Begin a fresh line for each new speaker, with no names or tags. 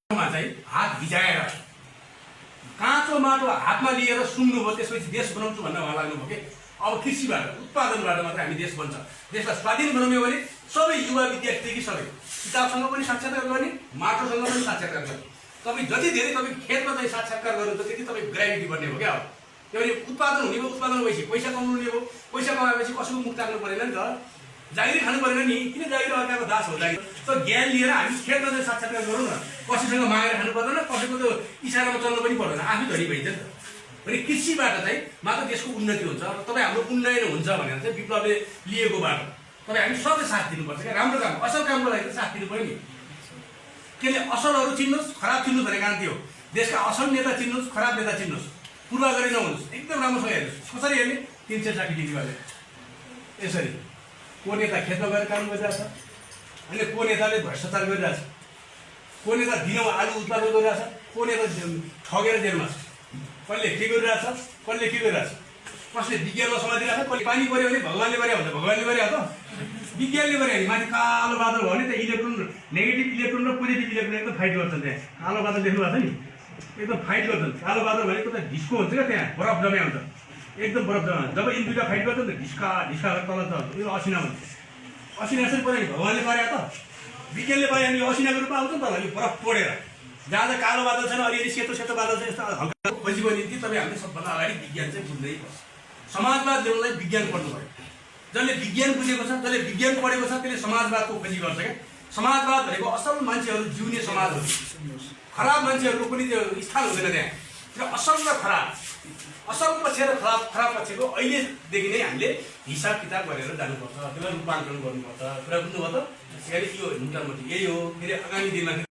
हात भिजाएर काँचो माटो हातमा लिएर सुन्नुभयो, त्यसपछि देश बनाउँछु भन्ने उहाँ लाग्नुभयो कि अब कृषिबाट उत्पादनबाट मात्रै हामी देश बन्छ। देशलाई स्वाधीन बनाउने भने सबै युवा विद्यार्थीदेखि सबै किताबसँग पनि साक्षात्कार गर्ने, माटोसँग पनि साक्षात्कार गर्ने। तपाईँ जति धेरै तपाईँ खेतमा चाहिँ साक्षात्कार गर्नुहुन्छ त्यति तपाईँ ग्रेभिटी बन्ने हो क्या। अब किनभने उत्पादन हुने भयो, उत्पादन भएपछि पैसा कमाउनु हो, पैसा कमाएपछि कसैको मुख ताक्नु परेन नि त, जागिर खानु परेन नि। किन जागिर अर्काको दास हो जागिर? त ज्ञान लिएर हामी खेतमा चाहिँ साक्षात्कार गरौँ न, कसैसँग मागेर खानु पर्दैन, कसैको त इसारामा चल्नु पनि पर्दैन, आफै धनी भइन्छ नि त। भने कृषिबाट चाहिँ मात्र देशको उन्नति हुन्छ। तपाईँ हाम्रो उन्नयन हुन्छ भनेर चाहिँ विप्लवले लिएको बाटो तपाईँ हामी सबै साथ दिनुपर्छ क्या। राम्रो काम, असल कामको लागि साथ दिनु पऱ्यो नि। त्यसले असलहरू चिन्नुहोस्, खराब चिन्नुहोस् भन्ने कारण त्यो हो। देशका असल नेता चिन्नुहोस्, खराब नेता चिन्नुहोस्, पूर्वाग्रही नहुनुहोस्, एकदम राम्रोसँग हेर्नुहोस्। कसरी हेर्ने? 360 डिग्री गरेर यसरी। को नेता खेतमा गएर काम गरिरहेछ, अनि को नेताले भ्रष्टाचार गरिरहेछ, को नेता दिनमा आलु उत्पादन गरिरहेछ, को नेता ठगेर जेलमा छ, कसले के गरिरहेछ, कसले के गरिरहेछ, कसले विज्ञानमा समातिरहेछ, कसले पानी पऱ्यो भने भगवान्ले गरे हुन्छ, भगवान्ले गरे हो त, विज्ञानले गरे भने। माथि कालो बादल भयो भने त इलेक्ट्रोन, नेगेटिभ इलेक्ट्रोन र पोजिटिभ इलेक्ट्रोन एकदम फाइट गर्छन् त्यहाँ। कालो बादल देख्नु भएको छ नि, एकदम फाइट गर्छन्। कालो बादल भनेको त ढिस्को हुन्छ क्या, त्यहाँ बरफ जम्या हुन्छ, एकदम बरफ जम्या। जब यी दुईवटा फाइट गर्छ नि त ढिस्का ढिस्का तल त यो असिना हुन्छ। असिना यसरी पऱ्यो भने भगवान्ले गरे त, विज्ञानले गरे भने यो असिनाको रूपमा आउँछ नि त, यो बरफ तोडेर। जहाँ जहाँ कालो बादल छैन, अलिअलि सेतो सेतो बादल छ, यस्तो हल्का खोजीको निम्ति तपाईँ हामीले सबभन्दा अगाडि विज्ञान चाहिँ बुझ्नै पर्छ। समाजवाद ल्याउनलाई विज्ञान पढ्नु पऱ्यो। जसले विज्ञान बुझेको छ, जसले विज्ञान पढेको छ, त्यसले समाजवादको खोजी गर्छ क्या। समाजवाद भनेको असल मान्छेहरू जिउने समाज हो। खराब मान्छेहरूको पनि त्यो स्थान हुँदैन त्यहाँ। त्यो असल र खराब, असल पक्ष र खराब पक्षको अहिलेदेखि नै हामीले हिसाब किताब गरेर जानुपर्छ, त्यसलाई रूपान्तरण गर्नुपर्छ। कुरा बुझ्नुभयो त? यो मोटामोटी यही हो। फेरि आगामी दिनमा